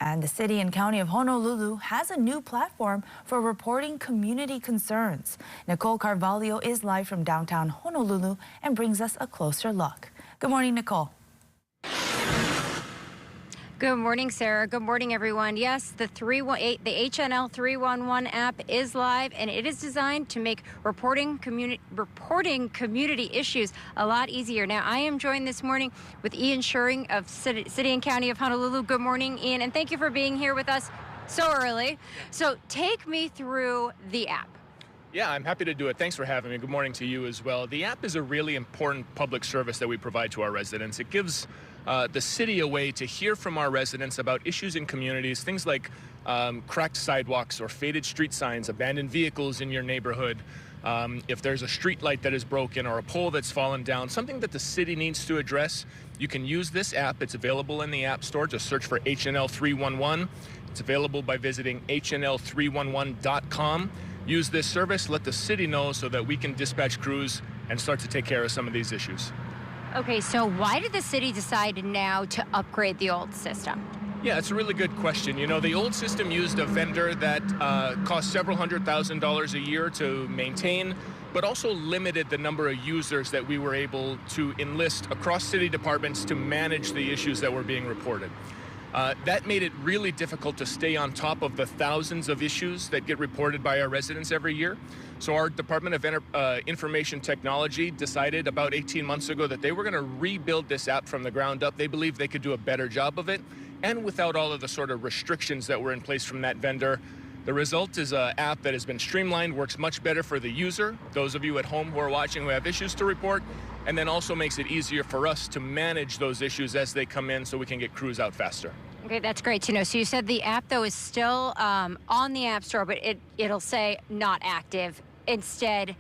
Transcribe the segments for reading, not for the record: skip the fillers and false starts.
And the city and county of Honolulu has a new platform for reporting community concerns. Nicole Carvalho is live from downtown Honolulu and brings us a closer look. Good morning, Nicole. Good morning, Sarah. Good morning, everyone. Yes, the HNL 311 app is live, and it is designed to make reporting community issues a lot easier. Now, I am joined this morning with Ian Schuring of City and County of Honolulu. Good morning, Ian, and thank you for being here with us so early. So take me through the app. Yeah, I'm happy to do it. Thanks for having me. Good morning to you as well. The app is a really important public service that we provide to our residents. It gives the city a way to hear from our residents about issues in communities, things like cracked sidewalks or faded street signs, abandoned vehicles in your neighborhood, if there's a street light that is broken or a pole that's fallen down, something that the city needs to address. You can use this app. It's available in the App Store. Just search for HNL 311. It's available by visiting hnl311.com. Use this service, let the city know so that we can dispatch crews and start to take care of some of these issues. Okay, so why did the city decide now to upgrade the old system? Yeah, it's a really good question. You know, the old system used a vendor that cost several $100,000 a year to maintain, but also limited the number of users that we were able to enlist across city departments to manage the issues that were being reported. That made it really difficult to stay on top of the thousands of issues that get reported by our residents every year. So our Department of Information Technology decided about 18 months ago that they were going to rebuild this app from the ground up. They believed they could do a better job of it, and without all of the sort of restrictions that were in place from that vendor. The result is an app that has been streamlined, works much better for the user, those of you at home who are watching who have issues to report, and then also makes it easier for us to manage those issues as they come in so we can get crews out faster. Okay, that's great to know. So you said the app, though, is still on the App Store, but it'll say not active. Instead,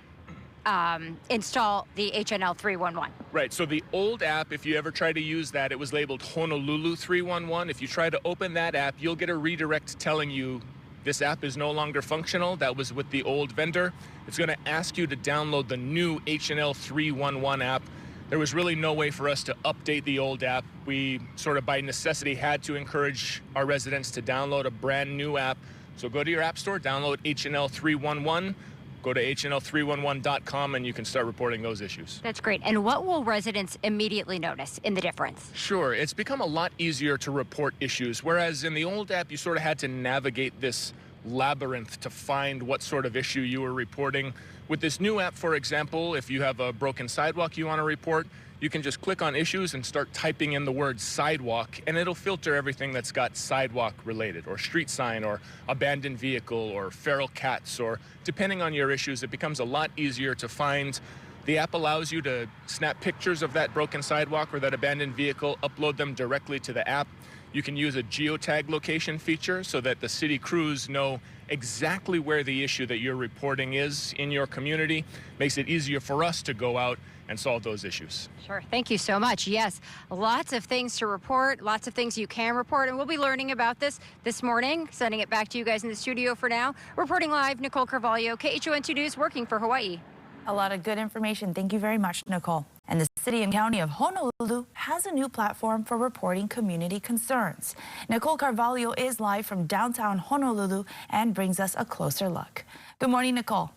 install the HNL 311. Right, so the old app, if you ever try to use that, it was labeled Honolulu 311. If you try to open that app, you'll get a redirect telling you this app is no longer functional. That was with the old vendor. It's going to ask you to download the new HNL 311 app. There was really no way for us to update the old app. We sort of by necessity had to encourage our residents to download a brand new app. So go to your app store, download HNL 311, go to hnl311.com, and you can start reporting those issues. That's great. And what will residents immediately notice in the difference? Sure. It's become a lot easier to report issues, whereas in the old app, you sort of had to navigate this labyrinth to find what sort of issue you were reporting. With this new app, for example, if you have a broken sidewalk you want to report, you can just click on issues and start typing in the word sidewalk, and it'll filter everything that's got sidewalk related, or street sign, or abandoned vehicle, or feral cats, or depending on your issues, it becomes a lot easier to find. The app allows you to snap pictures of that broken sidewalk or that abandoned vehicle, upload them directly to the app. You can use a geotag location feature so that the city crews know exactly where the issue that you're reporting is in your community. Makes it easier for us to go out and solve those issues. Sure. Thank you so much. Yes, lots of things to report, lots of things you can report, and we'll be learning about this morning. Sending it back to you guys in the studio for now. Reporting live, Nicole Carvalho, KHON2 News, working for Hawaii. A lot of good information. Thank you very much, Nicole. And the city and county of Honolulu has a new platform for reporting community concerns. Nicole Carvalho is live from downtown Honolulu and brings us a closer look. Good morning, Nicole.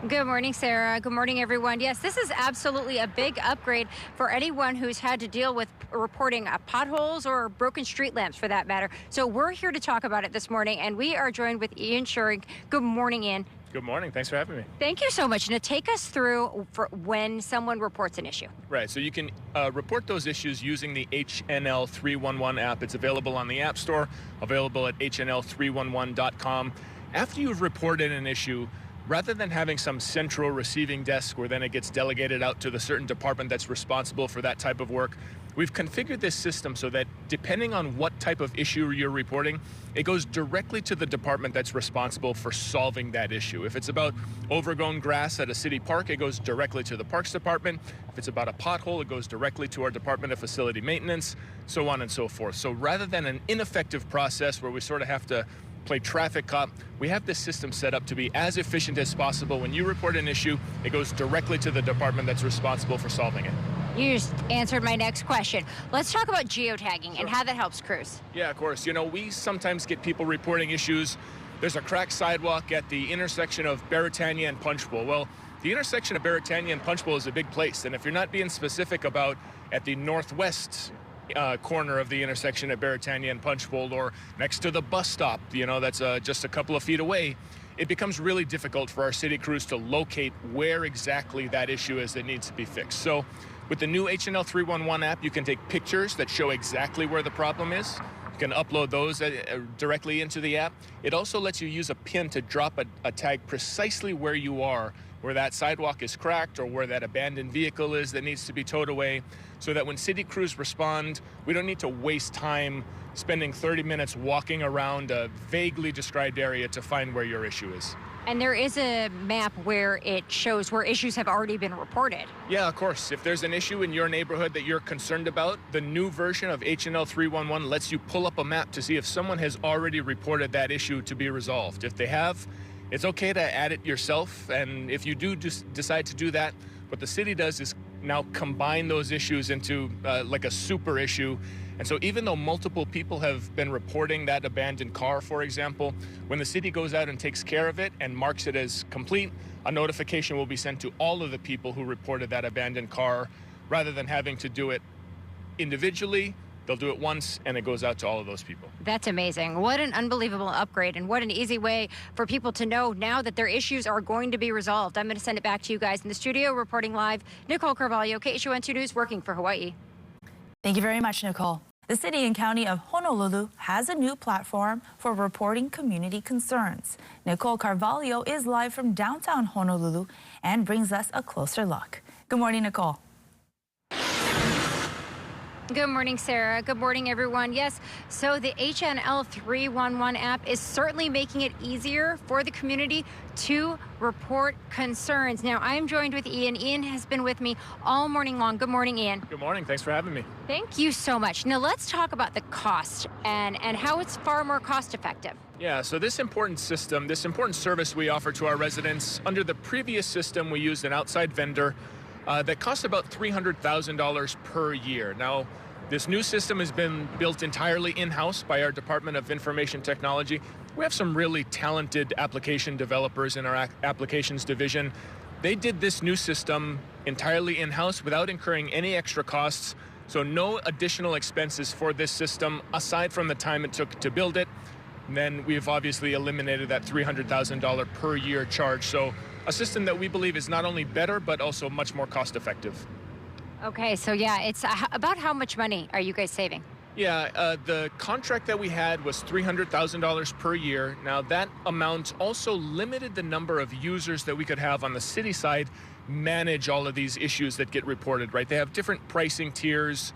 Good morning, Sarah. Good morning, everyone. Yes, this is absolutely a big upgrade for anyone who's had to deal with reporting potholes or broken street lamps, for that matter. So we're here to talk about it this morning, and we are joined with Ian Schuring. Good morning, Ian. Good morning. Thanks for having me. Thank you so much. Now, take us through for when someone reports an issue. Right. So you can report those issues using the HNL 311 app. It's available on the App Store, available at hnl311.com. After you've reported an issue, rather than having some central receiving desk where then it gets delegated out to the certain department that's responsible for that type of work, we've configured this system so that depending on what type of issue you're reporting, it goes directly to the department that's responsible for solving that issue. If it's about overgrown grass at a city park, it goes directly to the Parks Department. If it's about a pothole, it goes directly to our Department of Facility Maintenance, so on and so forth. So rather than an ineffective process where we sort of have to play traffic cop, we have this system set up to be as efficient as possible. When you report an issue, it goes directly to the department that's responsible for solving it. You just answered my next question. Let's talk about geotagging and how that helps crews. Yeah, of course. You know, we sometimes get people reporting issues. There's a cracked sidewalk at the intersection of Beretania and Punchbowl. Well, the intersection of Beretania and Punchbowl is a big place, and if you're not being specific about at the northwest corner of the intersection at Beretania and Punchbowl, or next to the bus stop, you know, that's just a couple of feet away, it becomes really difficult for our city crews to locate where exactly that issue is that needs to be fixed. So with the new HNL 311 app, you can take pictures that show exactly where the problem is. You can upload those directly into the app. It also lets you use a pin to drop a tag precisely where you are, where that sidewalk is cracked or where that abandoned vehicle is that needs to be towed away, so that when city crews respond, we don't need to waste time spending 30 minutes walking around a vaguely described area to find where your issue is. And there is a map where it shows where issues have already been reported. Yeah, of course. If there's an issue in your neighborhood that you're concerned about, the new version of HNL 311 lets you pull up a map to see if someone has already reported that issue to be resolved. If they have, it's okay to add it yourself. And if you do decide to do that, what the city does is now combine those issues into like a super issue. And so even though multiple people have been reporting that abandoned car, for example, when the city goes out and takes care of it and marks it as complete, a notification will be sent to all of the people who reported that abandoned car. Rather than having to do it individually, they'll do it once and it goes out to all of those people. That's amazing. What an unbelievable upgrade, and what an easy way for people to know now that their issues are going to be resolved. I'm going to send it back to you guys in the studio. Reporting live, Nicole Carvalho, KHON2 News, working for Hawaii. Thank you very much, Nicole. The city and county of Honolulu has a new platform for reporting community concerns. Nicole Carvalho is live from downtown Honolulu and brings us a closer look. Good morning, Nicole. Good morning, Sarah. Good morning, everyone. Yes, so the HNL 311 app is certainly making it easier for the community to report concerns. Now, I am joined with Ian. Ian has been with me all morning long. Good morning, Ian. Good morning. Thanks for having me. Thank you so much. Now, let's talk about the cost and how it's far more cost effective. Yeah, so this important system, this important service we offer to our residents, under the previous system, we used an outside vendor that cost about $300,000 per year. Now, this new system has been built entirely in-house by our Department of Information Technology. We have some really talented application developers in our applications division. They did this new system entirely in-house without incurring any extra costs, so no additional expenses for this system aside from the time it took to build it. And then we've obviously eliminated that $300,000 per year charge. So a system that we believe is not only better, but also much more cost effective. Okay, so yeah, it's about how much money are you guys saving? Yeah, the contract that we had was $300,000 per year. Now that amount also limited the number of users that we could have on the city side manage all of these issues that get reported, right? They have different pricing tiers.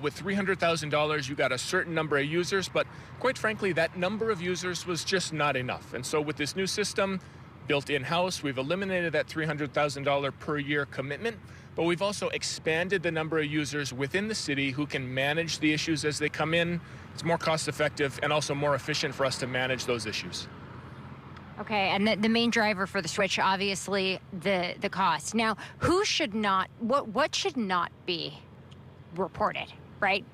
With $300,000, you got a certain number of users, but quite frankly, that number of users was just not enough. And so with this new system built in-house, we've eliminated that $300,000 per year commitment, but we've also expanded the number of users within the city who can manage the issues as they come in. It's more cost effective and also more efficient for us to manage those issues. Okay, and the main driver for the switch, obviously, the cost. Now, who should not, what should not be reported, right?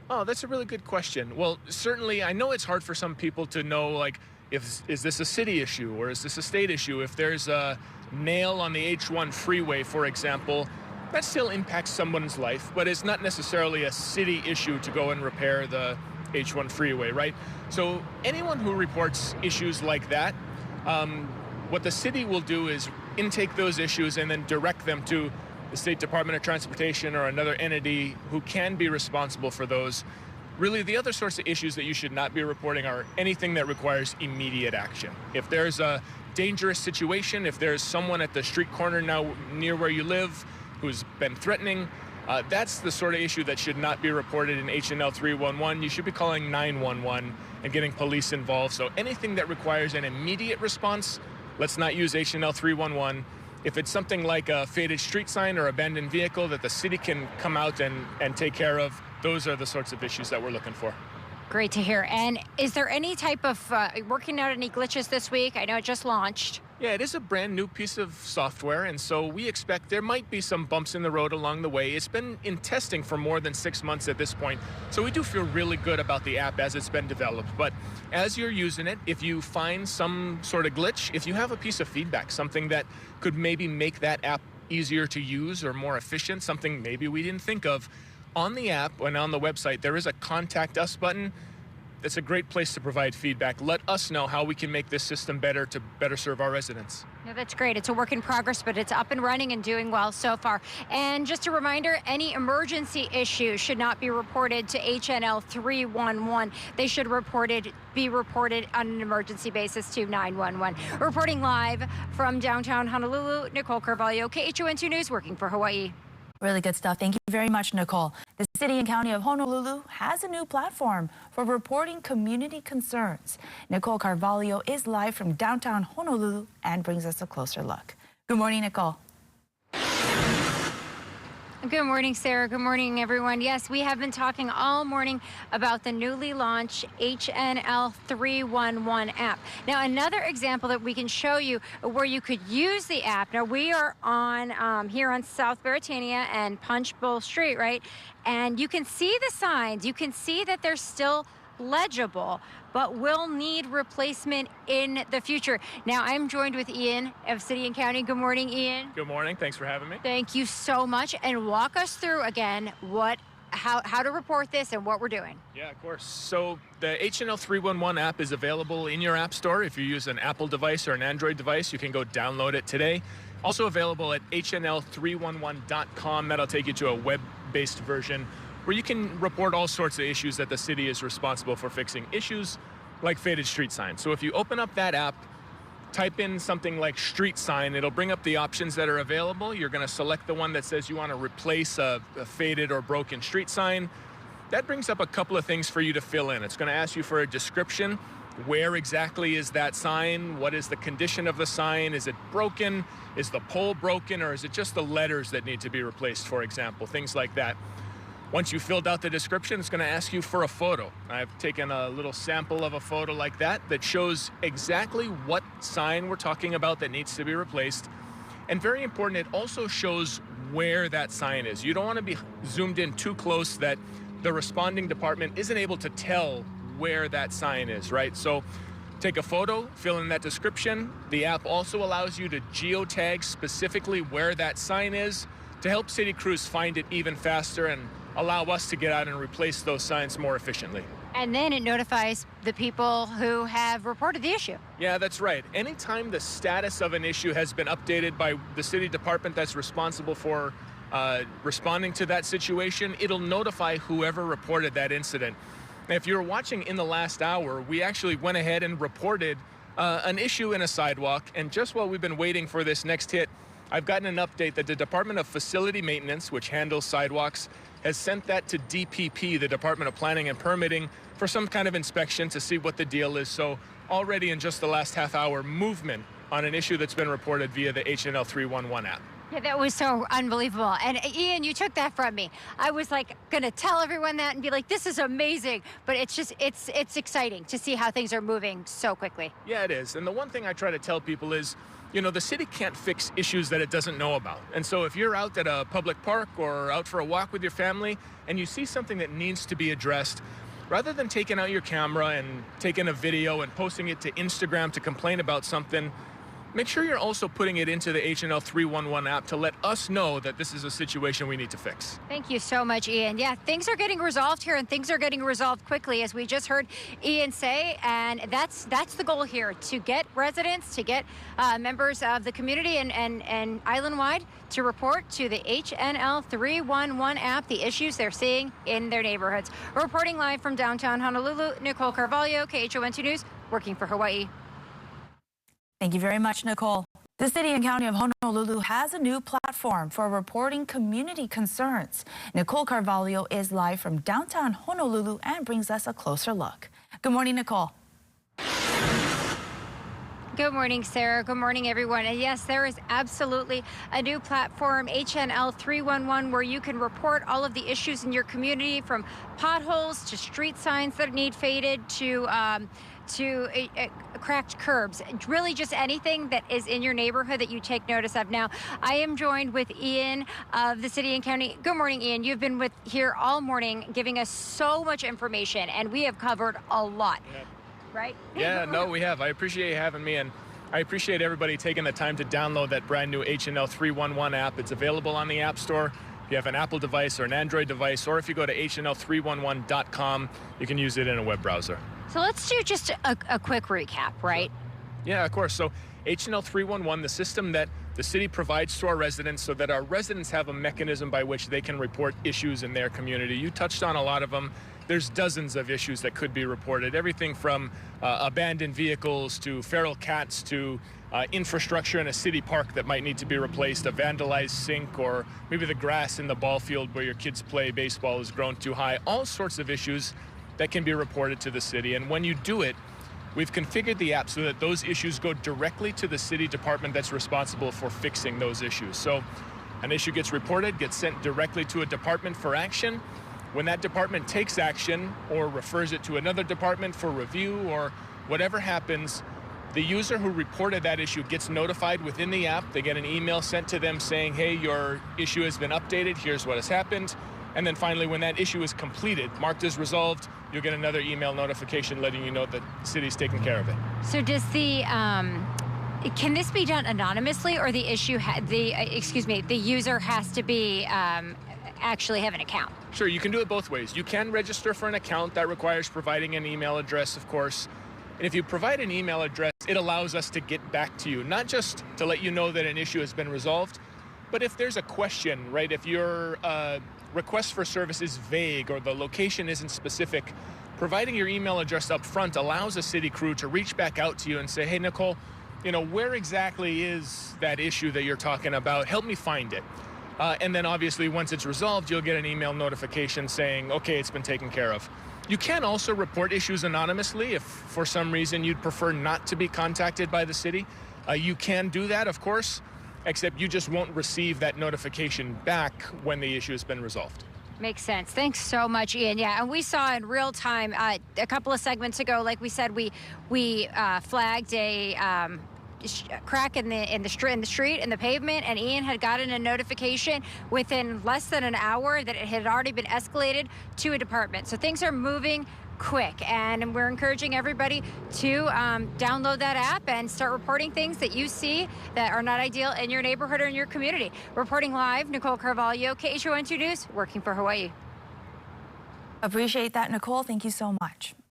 Oh, that's a really good question. Well, certainly, I know it's hard for some people to know, like, is this a city issue or is this a state issue? If there's a nail on the H1 freeway, for example, that still impacts someone's life, but it's not necessarily a city issue to go and repair the H1 freeway, right? So anyone who reports issues like that, what the city will do is intake those issues and then direct them to the State Department of Transportation or another entity who can be responsible for those. Really, the other sorts of issues that you should not be reporting are anything that requires immediate action. If there's a dangerous situation, if there's someone at the street corner now near where you live who's been threatening, that's the sort of issue that should not be reported in HNL 311. You should be calling 911 and getting police involved. So anything that requires an immediate response, let's not use HNL 311. If it's something like a faded street sign or abandoned vehicle that the city can come out and take care of, those are the sorts of issues that we're looking for. Great to hear. And is there any type of working out any glitches this week? I know it just launched. Yeah, it is a brand new piece of software, and so we expect there might be some bumps in the road along the way. It's been in testing for more than 6 months at this point, so we do feel really good about the app as it's been developed. But as you're using it, if you find some sort of glitch, if you have a piece of feedback, something that could maybe make that app easier to use or more efficient, something maybe we didn't think of, on the app and on the website, there is a Contact Us button. It's a great place to provide feedback. Let us know how we can make this system better to better serve our residents. No, that's great. It's a work in progress, but it's up and running and doing well so far. And just a reminder, any emergency issues should not be reported to HNL 311. They should be reported on an emergency basis to 911. Reporting live from downtown Honolulu, Nicole Carvalho, KHON2 News, working for Hawaii. Really good stuff. Thank you very much, Nicole. The City and County of Honolulu has a new platform for reporting community concerns. Nicole Carvalho is live from downtown Honolulu and brings us a closer look. Good morning, Nicole. Good morning, Sarah. Good morning, everyone. Yes, we have been talking all morning about the newly launched HNL 311 app. Now, another example that we can show you where you could use the app. Now, we are on here on South Beretania and Punch Bowl Street, right? And you can see the signs. You can see that they're still legible, but will need replacement in the future. Now, I'm joined with Ian of City and County. Good morning, Ian. Good morning. Thanks for having me. Thank you so much. And walk us through again how to report this and what we're doing. Yeah, of course. So the HNL 311 app is available in your app store. If you use an Apple device or an Android device, you can go download it today. Also available at hnl311.com. That'll take you to a web-based version where you can report all sorts of issues that the city is responsible for fixing. Issues like faded street signs. So if you open up that app, type in something like street sign, it'll bring up the options that are available. You're going to select the one that says you want to replace a faded or broken street sign. That brings up a couple of things for you to fill in. It's going to ask you for a description. Where exactly is that sign? What is the condition of the sign? Is it broken? Is the pole broken? Or is it just the letters that need to be replaced, for example? Things like that. Once you filled out the description, it's going to ask you for a photo. I've taken a little sample of a photo like that shows exactly what sign we're talking about that needs to be replaced. And very important, it also shows where that sign is. You don't want to be zoomed in too close that the responding department isn't able to tell where that sign is, right? So take a photo, fill in that description. The app also allows you to geotag specifically where that sign is to help city crews find it even faster and allow us to get out and replace those signs more efficiently. And then it notifies the people who have reported the issue. Yeah, that's right. Anytime the status of an issue has been updated by the city department that's responsible for responding to that situation, it'll notify whoever reported that incident. Now, if you were watching in the last hour, we actually went ahead and reported an issue in a sidewalk. And just while we've been waiting for this next hit, I've gotten an update that the Department of Facility Maintenance, which handles sidewalks, has sent that to DPP, the Department of Planning and Permitting, for some kind of inspection to see what the deal is. So already in just the last half hour, movement on an issue that's been reported via the HNL 311 app. Yeah, that was so unbelievable. And Ian, you took that from me. I was like going to tell everyone that and be like, this is amazing. But it's just, it's exciting to see how things are moving so quickly. Yeah, it is. And the one thing I try to tell people is, you know, the city can't fix issues that it doesn't know about. And so if you're out at a public park or out for a walk with your family and you see something that needs to be addressed, rather than taking out your camera and taking a video and posting it to Instagram to complain about something, make sure you're also putting it into the HNL 311 app to let us know that this is a situation we need to fix. Thank you so much, Ian. Yeah, things are getting resolved here, and things are getting resolved quickly, as we just heard Ian say. And that's the goal here, to get residents, to get members of the community and island-wide to report to the HNL 311 app the issues they're seeing in their neighborhoods. Reporting live from downtown Honolulu, Nicole Carvalho, KHON2 News, working for Hawaii. Thank you very much, Nicole. The City and County of Honolulu has a new platform for reporting community concerns. Nicole Carvalho is live from downtown Honolulu and brings us a closer look. Good morning, Nicole. Good morning, Sarah. Good morning, everyone. And yes, there is absolutely a new platform, HNL 311, where you can report all of the issues in your community, from potholes to street signs that need faded to cracked curbs. Really just anything that is in your neighborhood that you take notice of. Now, I am joined with Ian of the City and County. Good morning, Ian. You've been here all morning giving us so much information, and we have covered a lot. Yeah. Right? Yeah, no, we have. I appreciate you having me, and I appreciate everybody taking the time to download that brand new HNL 311 app. It's available on the App Store. If you have an Apple device or an Android device, or if you go to hnl311.com, you can use it in a web browser. So let's do just a quick recap, right? Yeah, of course. So HNL 311, the system that the city provides to our residents so that our residents have a mechanism by which they can report issues in their community. You touched on a lot of them. There's dozens of issues that could be reported, everything from abandoned vehicles to feral cats to infrastructure in a city park that might need to be replaced, a vandalized sink, or maybe the grass in the ball field where your kids play baseball has grown too high. All sorts of issues that can be reported to the city. And when you do it, we've configured the app so that those issues go directly to the city department that's responsible for fixing those issues. So an issue gets reported, gets sent directly to a department for action. When that department takes action or refers it to another department for review or whatever happens, the user who reported that issue gets notified within the app. They get an email sent to them saying, hey, your issue has been updated, here's what has happened. And then finally, when that issue is completed, marked as resolved, you'll get another email notification letting you know that the city's taking care of it. So does the can this be done anonymously, or the user has to be actually have an account? Sure, you can do it both ways. You can register for an account. That requires providing an email address, of course. And if you provide an email address, it allows us to get back to you, not just to let you know that an issue has been resolved, but if there's a question, right? If your request for service is vague or the location isn't specific, providing your email address up front allows a city crew to reach back out to you and say, hey, Nicole, where exactly is that issue that you're talking about? Help me find it. And then obviously once it's resolved, you'll get an email notification saying, okay, it's been taken care of. You can also report issues anonymously if for some reason you'd prefer not to be contacted by the city. You can do that, of course, except you just won't receive that notification back when the issue has been resolved. Makes sense. Thanks so much, Ian. Yeah, and we saw in real time a couple of segments ago, like we said, we flagged a crack in the street in the pavement, and Ian had gotten a notification within less than an hour that it had already been escalated to a department. So things are moving quick, and we're encouraging everybody to download that app and start reporting things that you see that are not ideal in your neighborhood or in your community. Reporting live, Nicole Carvalho, KHON2 News, working for Hawaii. Appreciate that, Nicole. Thank you so much.